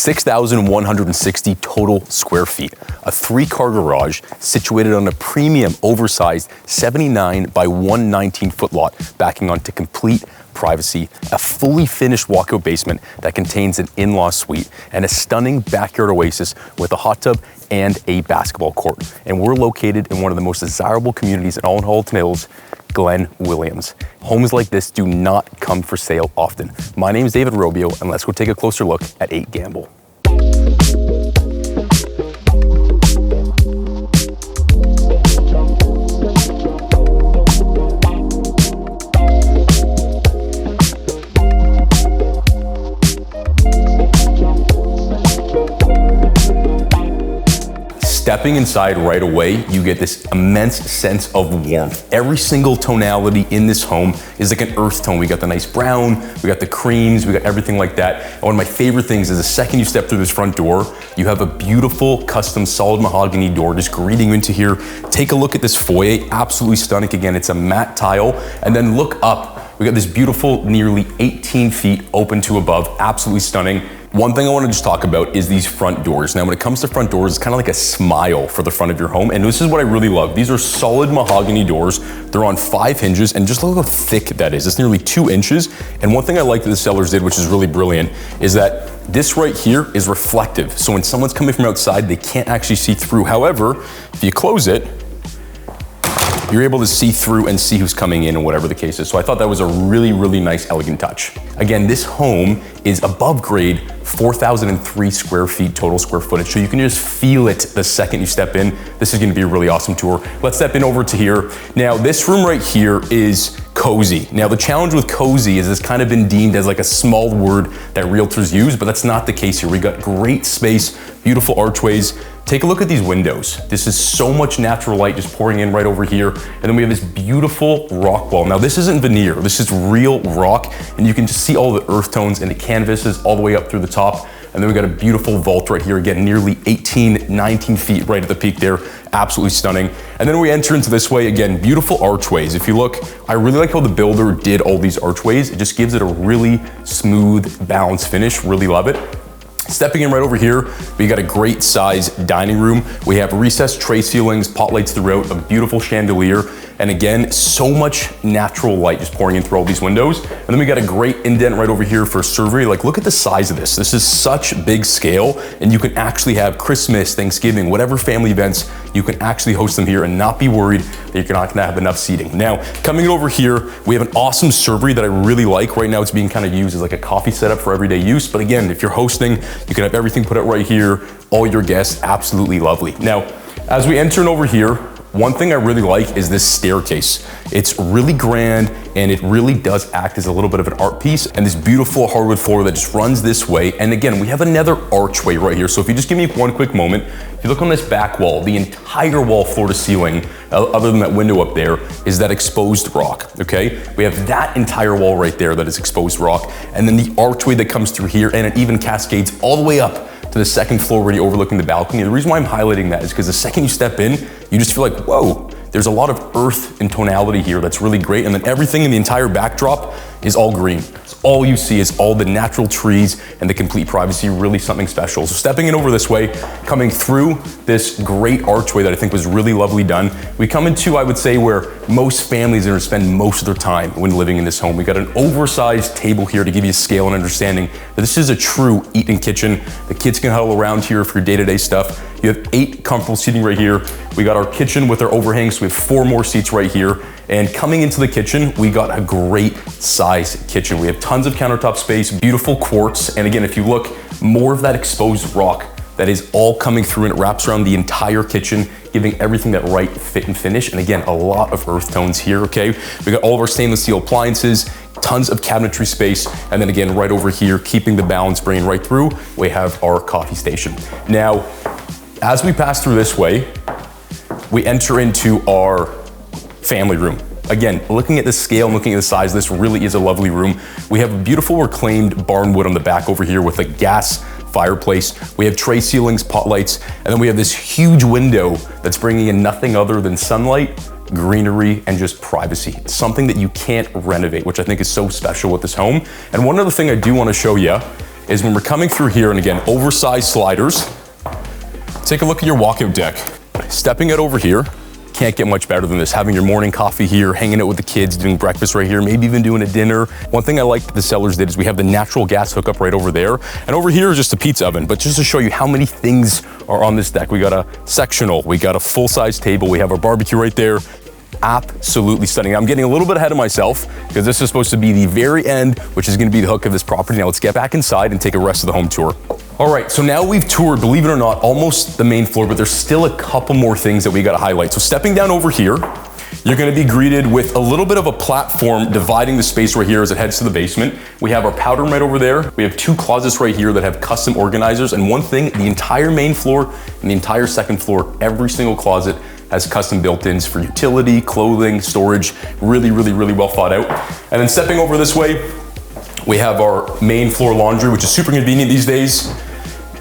6,160 total square feet, a 3-car garage situated on a premium oversized 79 by 119 foot lot backing onto complete privacy, a fully finished walkout basement that contains an in-law suite, and a stunning backyard oasis with a hot tub and a basketball court. And we're located in one of the most desirable communities in all in Halton Hills, Glen Williams. Homes like this do not come for sale often. My name is David Robio, and let's go take a closer look at 8 Gamble. Stepping inside right away, you get this immense sense of warmth. Every single tonality in this home is like an earth tone. We got the nice brown, we got the creams, we got everything like that. And one of my favorite things is the second you step through this front door, you have a beautiful custom solid mahogany door just greeting you into here. Take a look at this foyer, absolutely stunning. Again, it's a matte tile. And then look up, we got this beautiful, nearly 18 feet open to above, absolutely stunning. One thing I want to just talk about is these front doors. Now, when it comes to front doors, it's kind of like a smile for the front of your home. And this is what I really love. These are solid mahogany doors. They're on 5 hinges, and just look how thick that is. It's nearly 2 inches. And one thing I like that the sellers did, which is really brilliant, is that this right here is reflective. So when someone's coming from outside, they can't actually see through. However, if you close it, you're able to see through and see who's coming in and whatever the case is. So I thought that was a really, really nice, elegant touch. Again, this home is above grade, 4,003 square feet total square footage. So you can just feel it the second you step in. This is gonna be a really awesome tour. Let's step in over to here. Now, this room right here is cozy. Now, the challenge with cozy is it's kind of been deemed as like a small word that realtors use, but that's not the case here. We got great space, beautiful archways. Take a look at these windows. This is so much natural light just pouring in right over here. And then we have this beautiful rock wall. Now, this isn't veneer, this is real rock, and you can just see all the earth tones and the canvases all the way up through the top. And then we got a beautiful vault right here, again, nearly 18, 19 feet right at the peak there. Absolutely stunning. And then we enter into this way, again, beautiful archways. If you look, I really like how the builder did all these archways. It just gives it a really smooth, balanced finish. Really love it. Stepping in right over here, we got a great size dining room. We have recessed tray ceilings, pot lights throughout, a beautiful chandelier, and again, so much natural light just pouring in through all these windows. And then we got a great indent right over here for servery. Like, look at the size of this. This is such big scale, and you can actually have Christmas, Thanksgiving, whatever family events, you can actually host them here and not be worried that you're not gonna have enough seating. Now, coming over here, we have an awesome servery that I really like. Right now, it's being kind of used as like a coffee setup for everyday use. But again, if you're hosting, you can have everything put out right here. All your guests, absolutely lovely. Now, as we enter in over here, one thing I really like is this staircase. It's really grand, and it really does act as a little bit of an art piece, and this beautiful hardwood floor that just runs this way. And again, we have another archway right here. So if you just give me one quick moment, if you look on this back wall, the entire wall floor to ceiling, other than that window up there, is that exposed rock, okay? We have that entire wall right there that is exposed rock, and then the archway that comes through here, and it even cascades all the way up to the second floor where you're overlooking the balcony. The reason why I'm highlighting that is because the second you step in, you just feel like, whoa, there's a lot of earth and tonality here that's really great. And then everything in the entire backdrop is all green. So all you see is all the natural trees and the complete privacy, really something special. So stepping in over this way, coming through this great archway that I think was really lovely done, we come into, I would say, where most families are gonna spend most of their time when living in this home. We got an oversized table here to give you scale and understanding that this is a true eat-in kitchen. The kids can huddle around here for your day-to-day stuff. You have 8 comfortable seating right here. We got our kitchen with our overhang, so we have 4 more seats right here. And coming into the kitchen, we got a great size kitchen. We have tons of countertop space, beautiful quartz. And again, if you look, more of that exposed rock that is all coming through, and it wraps around the entire kitchen, giving everything that right fit and finish. And again, a lot of earth tones here, okay? We got all of our stainless steel appliances, tons of cabinetry space, and then again, right over here, keeping the balance, bringing right through, we have our coffee station. Now, as we pass through this way, we enter into our family room. Again, looking at the scale and looking at the size, this really is a lovely room. We have a beautiful reclaimed barnwood on the back over here with a gas fireplace. We have tray ceilings, pot lights, and then we have this huge window that's bringing in nothing other than sunlight, greenery, and just privacy. It's something that you can't renovate, which I think is so special with this home. And one other thing I do want to show you is when we're coming through here, and again, oversized sliders. Take a look at your walkout deck. Stepping it over here, can't get much better than this. Having your morning coffee here, hanging out with the kids, doing breakfast right here, maybe even doing a dinner. One thing I like that the sellers did is we have the natural gas hookup right over there. And over here is just a pizza oven. But just to show you how many things are on this deck, we got a sectional, we got a full-size table, we have our barbecue right there. Absolutely stunning. I'm getting a little bit ahead of myself because this is supposed to be the very end, which is gonna be the hook of this property. Now let's get back inside and take a rest of the home tour. All right, so now we've toured, believe it or not, almost the main floor, but there's still a couple more things that we gotta highlight. So stepping down over here, you're gonna be greeted with a little bit of a platform dividing the space right here as it heads to the basement. We have our powder room right over there. We have 2 closets right here that have custom organizers. And one thing, the entire main floor and the entire second floor, every single closet has custom built-ins for utility, clothing, storage, really, really, really well thought out. And then stepping over this way, we have our main floor laundry, which is super convenient these days.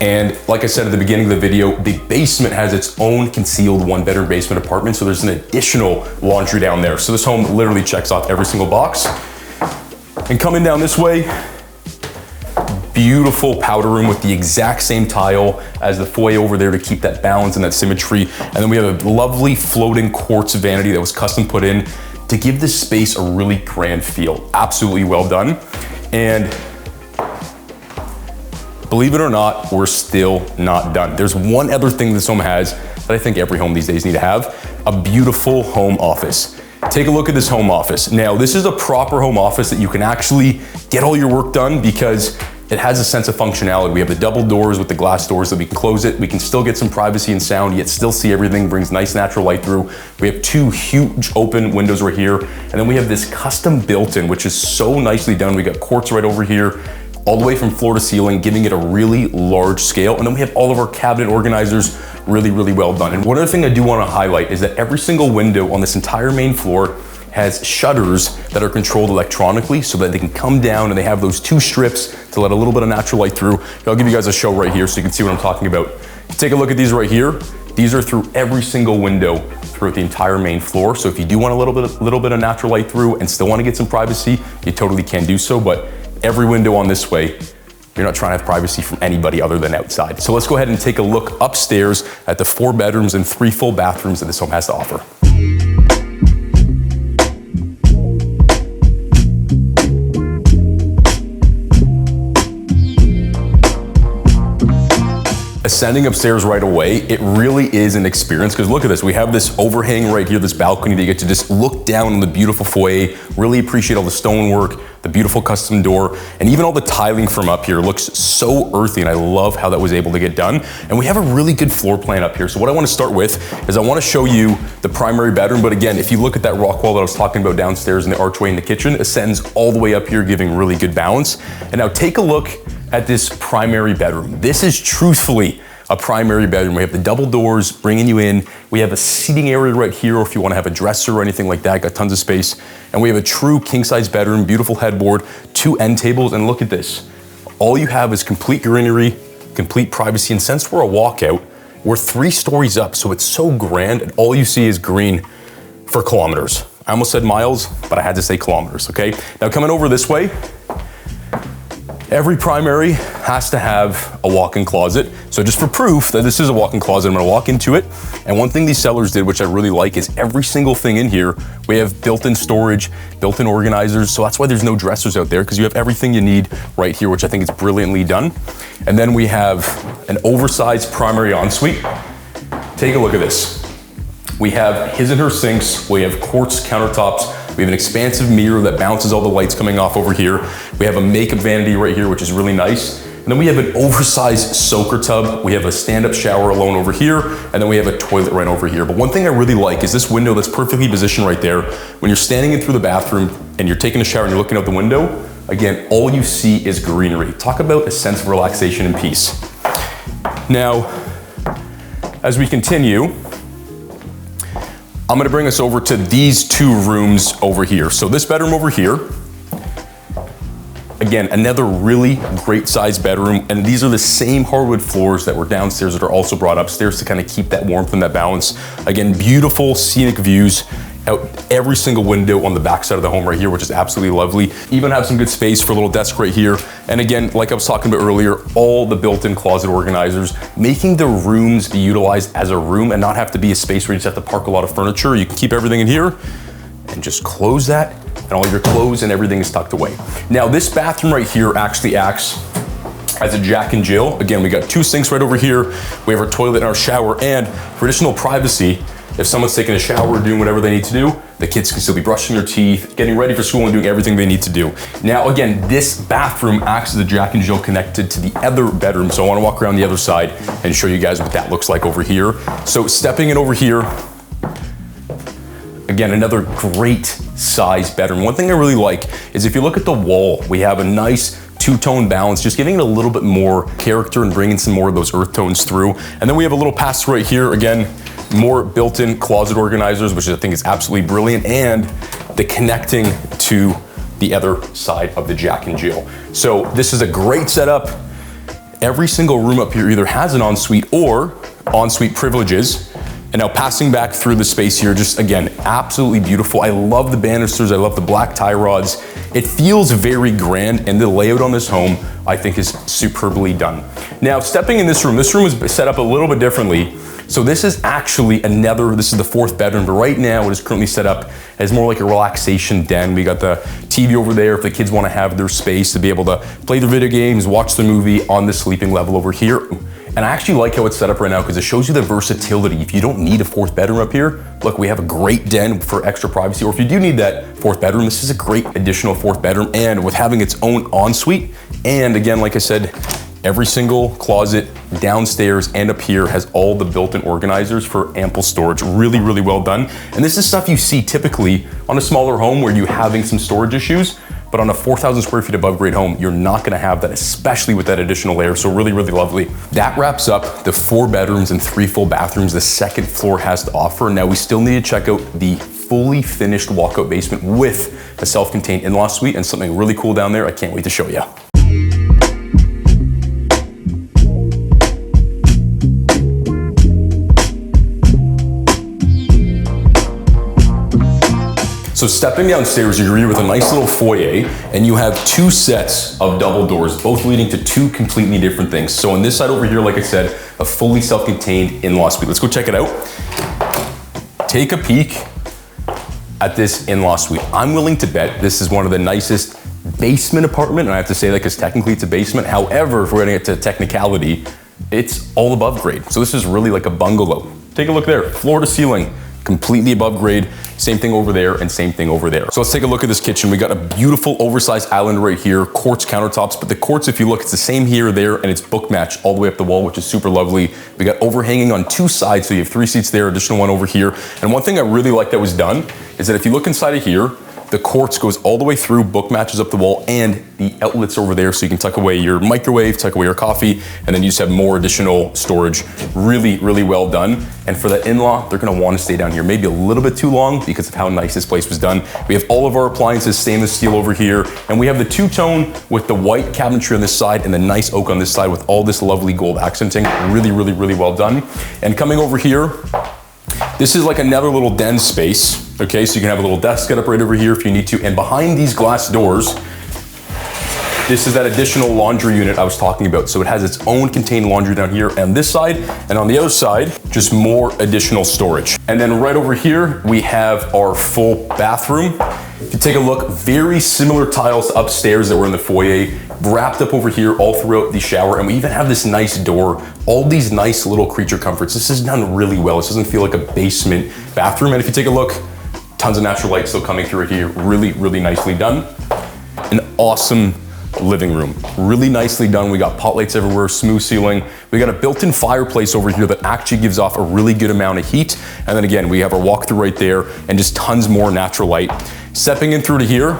And like I said at the beginning of the video, the basement has its own concealed 1-bedroom basement apartment. So there's an additional laundry down there. So this home literally checks off every single box. And coming down this way, beautiful powder room with the exact same tile as the foyer over there to keep that balance and that symmetry. And then we have a lovely floating quartz vanity that was custom put in to give this space a really grand feel. Absolutely well done. And believe it or not, we're still not done. There's one other thing this home has that I think every home these days need to have, a beautiful home office. Take a look at this home office. Now, this is a proper home office that you can actually get all your work done because it has a sense of functionality. We have the double doors with the glass doors that we can close it. We can still get some privacy and sound, yet still see everything, brings nice natural light through. We have 2 huge open windows right here. And then we have this custom built-in, which is so nicely done. We got quartz right over here, all the way from floor to ceiling, giving it a really large scale. And then we have all of our cabinet organizers, really, really well done. And one other thing I do want to highlight is that every single window on this entire main floor has shutters that are controlled electronically so that they can come down, and they have those 2 strips to let a little bit of natural light through. I'll give you guys a show right here so you can see what I'm talking about. Take a look at these right here. These are through every single window throughout the entire main floor. So if you do want a little bit of natural light through and still want to get some privacy, you totally can do so. But every window on this way, you're not trying to have privacy from anybody other than outside. So let's go ahead and take a look upstairs at the 4 bedrooms and 3 full bathrooms that this home has to offer. Ascending upstairs right away, it really is an experience because look at this. We have this overhang right here, this balcony that you get to just look down on the beautiful foyer, really appreciate all the stonework, the beautiful custom door, and even all the tiling from up here looks so earthy, and I love how that was able to get done. And we have a really good floor plan up here. So what I want to start with is I want to show you the primary bedroom. But again, if you look at that rock wall that I was talking about downstairs in the archway in the kitchen, ascends all the way up here, giving really good balance. And now take a look at this primary bedroom. This is truthfully a primary bedroom. We have the double doors bringing you in. We have a seating area right here, or if you want to have a dresser or anything like that, got tons of space. And we have a true king-size bedroom, beautiful headboard, 2 end tables, and look at this. All you have is complete greenery, complete privacy, and since we're a walkout, we're 3 stories up, so it's so grand, and all you see is green for kilometers. I almost said miles, but I had to say kilometers, okay? Now coming over this way, every primary has to have a walk-in closet. So just for proof that this is a walk-in closet, I'm gonna walk into it. And one thing these sellers did, which I really like, is every single thing in here, we have built-in storage, built-in organizers. So that's why there's no dressers out there, because you have everything you need right here, which I think is brilliantly done. And then we have an oversized primary ensuite. Take a look at this. We have his and her sinks. We have quartz countertops. We have an expansive mirror that bounces all the lights coming off over here. We have a makeup vanity right here, which is really nice. And then we have an oversized soaker tub. We have a stand-up shower alone over here. And then we have a toilet right over here. But one thing I really like is this window that's perfectly positioned right there. When you're standing in through the bathroom and you're taking a shower and you're looking out the window, again, all you see is greenery. Talk about a sense of relaxation and peace. Now, as we continue, I'm gonna bring us over to these 2 rooms over here. So this bedroom over here, again, another really great sized bedroom. And these are the same hardwood floors that were downstairs that are also brought upstairs to kind of keep that warmth and that balance. Again, beautiful scenic views. out every single window on the back side of the home right here, which is absolutely lovely. Even have some good space for a little desk right here. And again, like I was talking about earlier, all the built-in closet organizers, making the rooms be utilized as a room and not have to be a space where you just have to park a lot of furniture. You can keep everything in here and just close that, and all your clothes and everything is tucked away. Now, this bathroom right here actually acts as a Jack and Jill. Again, we got 2 sinks right over here. We have our toilet and our shower, and for additional privacy, if someone's taking a shower, doing whatever they need to do, the kids can still be brushing their teeth, getting ready for school and doing everything they need to do. Now, again, this bathroom acts as a Jack and Jill connected to the other bedroom. So I wanna walk around the other side and show you guys what that looks like over here. So stepping in over here, again, another great size bedroom. One thing I really like is if you look at the wall, we have a nice 2-tone balance, just giving it a little bit more character and bringing some more of those earth tones through. And then we have a little pass right here. Again, more built-in closet organizers, which I think is absolutely brilliant, and the connecting to the other side of the Jack and Jill. So this is a great setup. Every single room up here either has an ensuite or ensuite privileges. And now passing back through the space here, just again, absolutely beautiful. I love the banisters, I love the black tie rods. It feels very grand, and the layout on this home, I think, is superbly done. Now, stepping in this room is set up a little bit differently. So this is actually this is the 4th bedroom, but right now it is currently set up as more like a relaxation den. We got the TV over there if the kids want to have their space to be able to play their video games, watch the movie on the sleeping level over here. And I actually like how it's set up right now because it shows you the versatility. If you don't need a 4th bedroom up here, look, we have a great den for extra privacy. Or if you do need that 4th bedroom, this is a great additional 4th bedroom, and with having its own ensuite. And again, like I said, every single closet downstairs and up here has all the built-in organizers for ample storage. Really, really well done. And this is stuff you see typically on a smaller home where you're having some storage issues, but on a 4,000 square feet above grade home, you're not gonna have that, especially with that additional layer. So really, really lovely. That wraps up the 4 bedrooms and 3 full bathrooms the 2nd floor has to offer. Now we still need to check out the fully finished walkout basement with a self-contained in-law suite and something really cool down there. I can't wait to show you. So stepping downstairs, you're greeted with a nice little foyer, and you have 2 sets of double doors, both leading to 2 completely different things. So on this side over here, like I said, a fully self-contained in-law suite. Let's go check it out. Take a peek at this in-law suite. I'm willing to bet this is one of the nicest basement apartment, and I have to say that because technically it's a basement. However, if we're gonna get to technicality, it's all above grade. So this is really like a bungalow. Take a look there, floor to ceiling, completely above grade. Same thing over there and same thing over there. So let's take a look at this kitchen. We got a beautiful oversized island right here, quartz countertops, but the quartz, if you look, it's the same here, there, and it's book matched all the way up the wall, which is super lovely. We got overhanging on 2 sides, so you have 3 seats there, additional one over here. And one thing I really like that was done is that if you look inside of here, the quartz goes all the way through, book matches up the wall, and the outlets over there, so you can tuck away your microwave, tuck away your coffee, and then you just have more additional storage. Really, really well done. And for the in-law, they're gonna wanna stay down here maybe a little bit too long because of how nice this place was done. We have all of our appliances, stainless steel over here, and we have the 2-tone with the white cabinetry on this side and the nice oak on this side with all this lovely gold accenting. Really, really, really well done. And coming over here, this is like another little den space, okay? So you can have a little desk set up right over here if you need to. And behind these glass doors, this is that additional laundry unit I was talking about. So it has its own contained laundry down here on this side, and on the other side, just more additional storage. And then right over here, we have our full bathroom. If you take a look, very similar tiles upstairs that were in the foyer, wrapped up over here all throughout the shower, and we even have this nice door, all these nice little creature comforts. This is done really well. This doesn't feel like a basement bathroom. And if you take a look, tons of natural light still coming through here. Really, really nicely done. An awesome living room. Really nicely done. We got pot lights everywhere, smooth ceiling. We got a built-in fireplace over here that actually gives off a really good amount of heat. And then again, we have our walk-through right there and just tons more natural light. Stepping in through to here,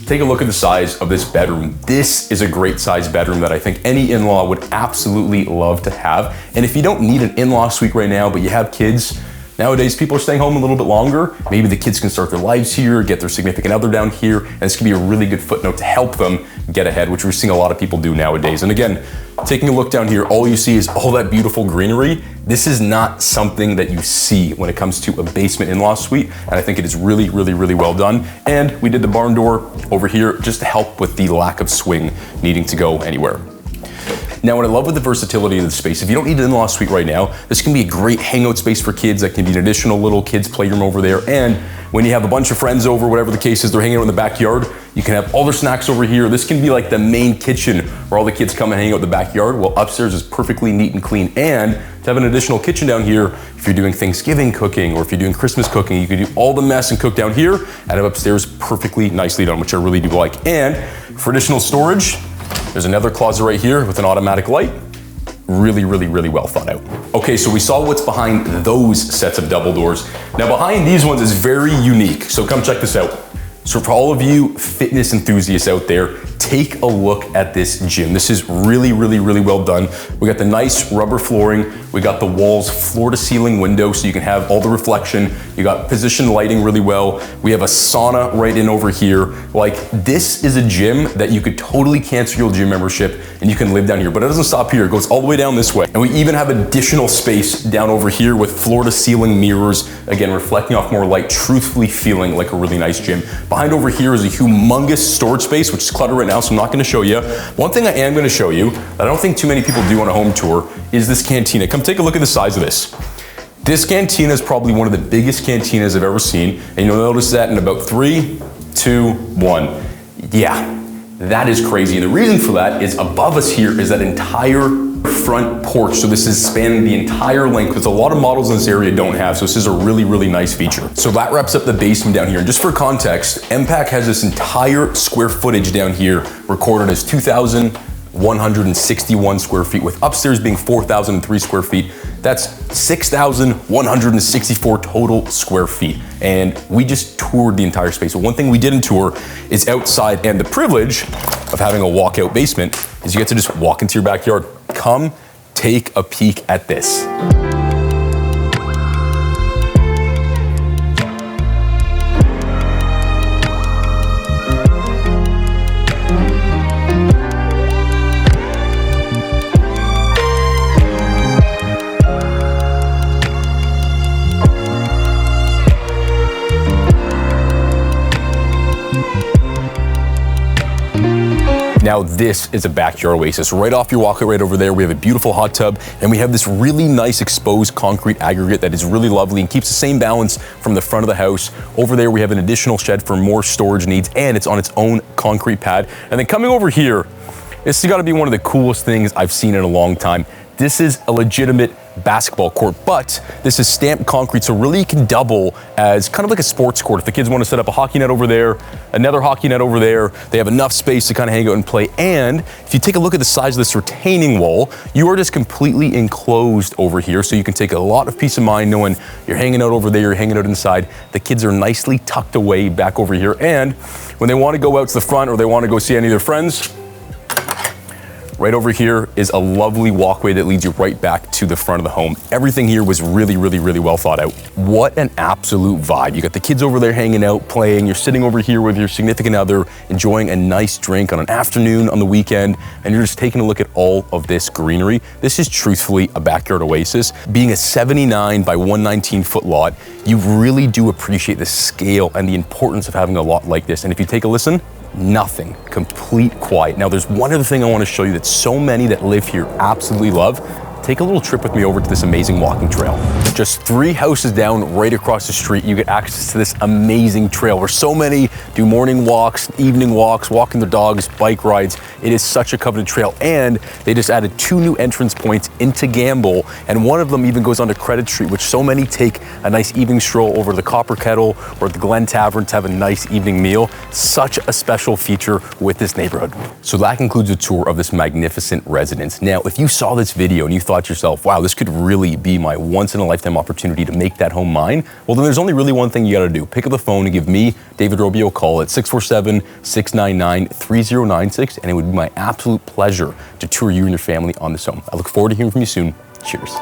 take a look at the size of this bedroom. This is a great size bedroom that I think any in-law would absolutely love to have. And if you don't need an in-law suite right now, but you have kids, Nowadays, people are staying home a little bit longer. Maybe the kids can start their lives here, get their significant other down here, and this can be a really good footnote to help them get ahead, which we're seeing a lot of people do nowadays. And again, taking a look down here, all you see is all that beautiful greenery. This is not something that you see when it comes to a basement in-law suite, and I think it is really, really, really well done. And we did the barn door over here just to help with the lack of swing needing to go anywhere. Now, what I love with the versatility of the space, if you don't need an in-law suite right now, this can be a great hangout space for kids. That can be an additional little kids playroom over there. And when you have a bunch of friends over, whatever the case is, they're hanging out in the backyard, you can have all their snacks over here. This can be like the main kitchen where all the kids come and hang out in the backyard, while upstairs is perfectly neat and clean. And to have an additional kitchen down here, if you're doing Thanksgiving cooking or if you're doing Christmas cooking, you can do all the mess and cook down here and have upstairs perfectly nicely done, which I really do like. And for additional storage, there's another closet right here with an automatic light. Really, really, really well thought out. Okay, so we saw what's behind those sets of double doors. Now behind these ones is very unique, so come check this out. So for all of you fitness enthusiasts out there, take a look at this gym. This is really, really, really well done. We got the nice rubber flooring. We got the walls floor to ceiling window so you can have all the reflection. You got position lighting really well. We have a sauna right in over here. Like, this is a gym that you could totally cancel your gym membership and you can live down here, but it doesn't stop here. It goes all the way down this way. And we even have additional space down over here with floor to ceiling mirrors, again, reflecting off more light, truthfully feeling like a really nice gym. Behind over here is a humongous storage space, which is cluttered right now, so I'm not gonna show you. One thing I am gonna show you, that I don't think too many people do on a home tour, is this cantina. Come take a look at the size of this. This cantina is probably one of the biggest cantinas I've ever seen, and you'll notice that in about 3, 2, 1. Yeah, that is crazy. And the reason for that is above us here is that entire front porch. So this is spanning the entire length, because a lot of models in this area don't have. So this is a really, really nice feature. So that wraps up the basement down here. And just for context, MPAC has this entire square footage down here recorded as 2,161 square feet, with upstairs being 4,003 square feet. That's 6,164 total square feet. And we just toured the entire space. So one thing we didn't tour is outside, and the privilege of having a walkout basement is you get to just walk into your backyard. Come take a peek at this. Now this is a backyard oasis. Right off your walkway right over there, we have a beautiful hot tub, and we have this really nice exposed concrete aggregate that is really lovely and keeps the same balance from the front of the house. Over there, we have an additional shed for more storage needs, and it's on its own concrete pad. And then coming over here, this has got to be one of the coolest things I've seen in a long time. This is a legitimate basketball court, but this is stamped concrete, so really it can double as kind of like a sports court. If the kids want to set up a hockey net over there, another hockey net over there, they have enough space to kind of hang out and play. And if you take a look at the size of this retaining wall, you are just completely enclosed over here, so you can take a lot of peace of mind knowing you're hanging out over there, you're hanging out inside. The kids are nicely tucked away back over here, and when they want to go out to the front or they want to go see any of their friends, right over here is a lovely walkway that leads you right back to the front of the home. Everything here was really, really, really well thought out. What an absolute vibe. You got the kids over there hanging out, playing. You're sitting over here with your significant other, enjoying a nice drink on an afternoon on the weekend, and you're just taking a look at all of this greenery. This is truthfully a backyard oasis. Being a 79 by 119 foot lot, you really do appreciate the scale and the importance of having a lot like this. And if you take a listen, nothing, complete quiet. Now there's one other thing I want to show you that so many that live here absolutely love. Take a little trip with me over to this amazing walking trail. Just 3 houses down, right across the street, you get access to this amazing trail where so many do morning walks, evening walks, walking their dogs, bike rides. It is such a coveted trail, and they just added 2 new entrance points into Gamble, and one of them even goes onto Credit Street, which so many take a nice evening stroll over to the Copper Kettle or the Glen Tavern to have a nice evening meal. Such a special feature with this neighborhood. So that concludes a tour of this magnificent residence. Now, if you saw this video and you thought to yourself, wow, this could really be my once-in-a-lifetime opportunity to make that home mine, well, then there's only really one thing you gotta do. Pick up the phone and give me, David Robio, a call at 647-699-3096, and it would be my absolute pleasure to tour you and your family on this home. I look forward to hearing from you soon. Cheers.